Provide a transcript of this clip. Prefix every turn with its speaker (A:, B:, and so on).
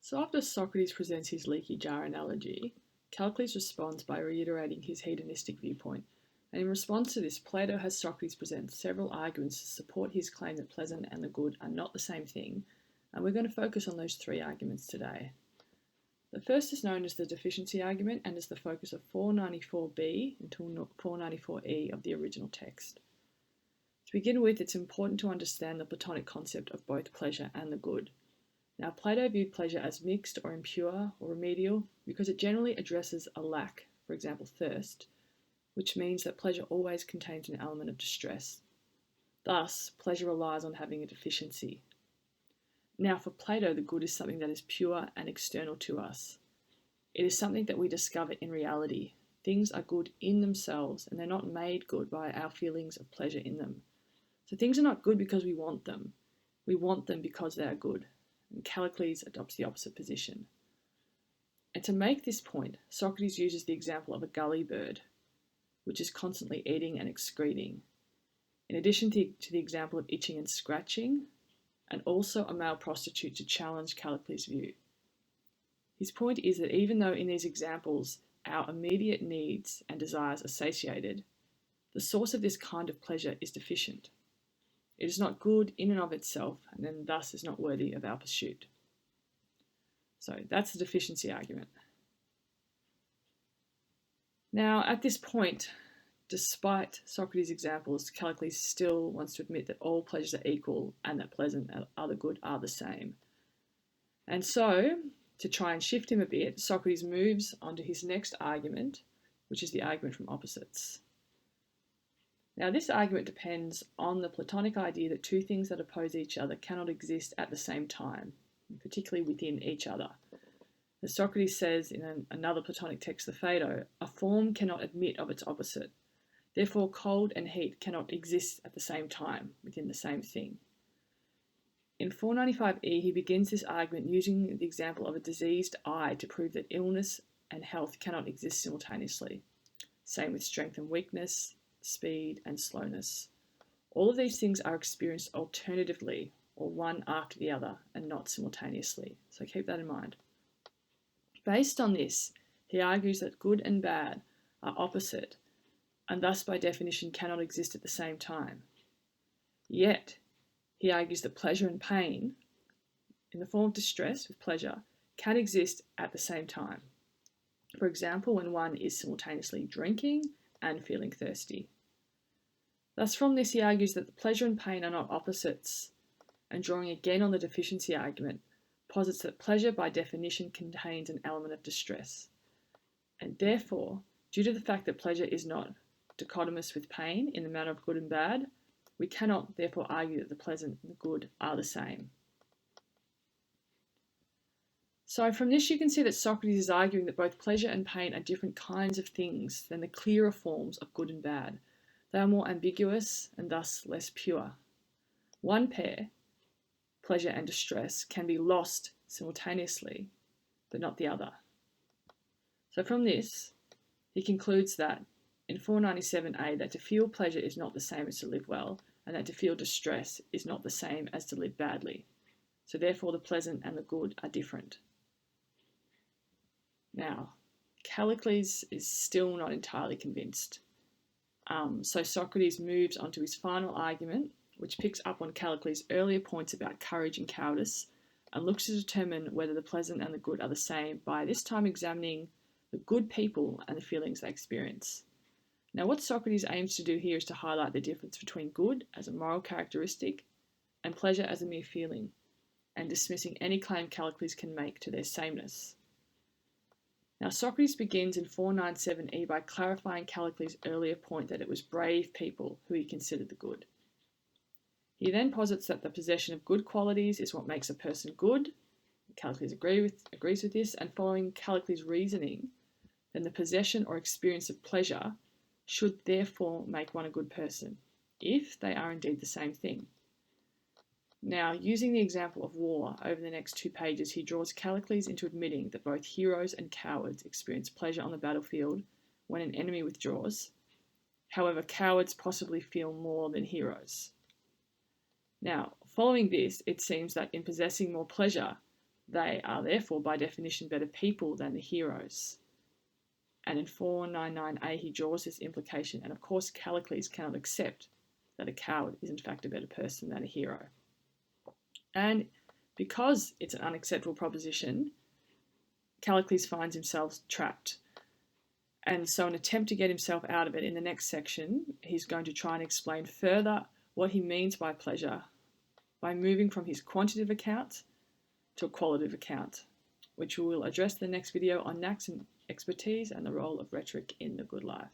A: So after Socrates presents his leaky jar analogy, Callicles responds by reiterating his hedonistic viewpoint. And in response to this, Plato has Socrates present several arguments to support his claim that pleasant and the good are not the same thing, and we're going to focus on those three arguments today. The first is known as the deficiency argument and is the focus of 494b until 494e of the original text. To begin with, it's important to understand the Platonic concept of both pleasure and the good. Now, Plato viewed pleasure as mixed or impure or remedial because it generally addresses a lack, for example, thirst, which means that pleasure always contains an element of distress. Thus, pleasure relies on having a deficiency. Now, for Plato, the good is something that is pure and external to us. It is something that we discover in reality. Things are good in themselves, and they're not made good by our feelings of pleasure in them. So things are not good because we want them. We want them because they are good. And Callicles adopts the opposite position. And to make this point, Socrates uses the example of a gully bird, which is constantly eating and excreting, in addition to the example of itching and scratching, and also a male prostitute to challenge Callicles' view. His point is that even though in these examples our immediate needs and desires are satiated, the source of this kind of pleasure is deficient. It is not good in and of itself, and then thus is not worthy of our pursuit. So that's the deficiency argument. Now, at this point, despite Socrates' examples, Callicles still wants to admit that all pleasures are equal and that pleasant and other good are the same. And so, to try and shift him a bit, Socrates moves on to his next argument, which is the argument from opposites. Now, this argument depends on the Platonic idea that two things that oppose each other cannot exist at the same time, particularly within each other. As Socrates says in another Platonic text, the Phaedo, a form cannot admit of its opposite. Therefore, cold and heat cannot exist at the same time within the same thing. In 495e, he begins this argument using the example of a diseased eye to prove that illness and health cannot exist simultaneously. Same with strength and weakness, speed and slowness. All of these things are experienced alternatively, or one after the other, and not simultaneously. So keep that in mind. Based on this, he argues that good and bad are opposite, and thus by definition cannot exist at the same time. Yet, he argues that pleasure and pain, in the form of distress with pleasure, can exist at the same time. For example, when one is simultaneously drinking and feeling thirsty. Thus, from this, he argues that the pleasure and pain are not opposites, and drawing again on the deficiency argument, posits that pleasure by definition contains an element of distress. And therefore, due to the fact that pleasure is not dichotomous with pain in the matter of good and bad, we cannot therefore argue that the pleasant and the good are the same. So from this you can see that Socrates is arguing that both pleasure and pain are different kinds of things than the clearer forms of good and bad. They are more ambiguous and thus less pure. One pair, pleasure and distress, can be lost simultaneously, but not the other. So from this, he concludes that in 497a that to feel pleasure is not the same as to live well, and that to feel distress is not the same as to live badly. So therefore the pleasant and the good are different. Now, Callicles is still not entirely convinced. So Socrates moves on to his final argument, which picks up on Callicles' earlier points about courage and cowardice, and looks to determine whether the pleasant and the good are the same by this time examining the good people and the feelings they experience. Now, what Socrates aims to do here is to highlight the difference between good as a moral characteristic and pleasure as a mere feeling, and dismissing any claim Callicles can make to their sameness. Now, Socrates begins in 497e by clarifying Callicles' earlier point that it was brave people who he considered the good. He then posits that the possession of good qualities is what makes a person good. Callicles agrees with this, and following Callicles' reasoning, then the possession or experience of pleasure should therefore make one a good person, if they are indeed the same thing. Now, using the example of war over the next 2 pages, he draws Callicles into admitting that both heroes and cowards experience pleasure on the battlefield when an enemy withdraws. However, cowards possibly feel more than heroes. Now, following this, it seems that in possessing more pleasure, They are therefore by definition better people than the heroes. And in 499a he draws this implication, and of course Callicles cannot accept that a coward is in fact a better person than a hero. And because it's an unacceptable proposition, Callicles finds himself trapped. And so in an attempt to get himself out of it, in the next section, he's going to try and explain further what he means by pleasure by moving from his quantitative account to a qualitative account, which we will address in the next video on Nax and expertise and the role of rhetoric in the good life.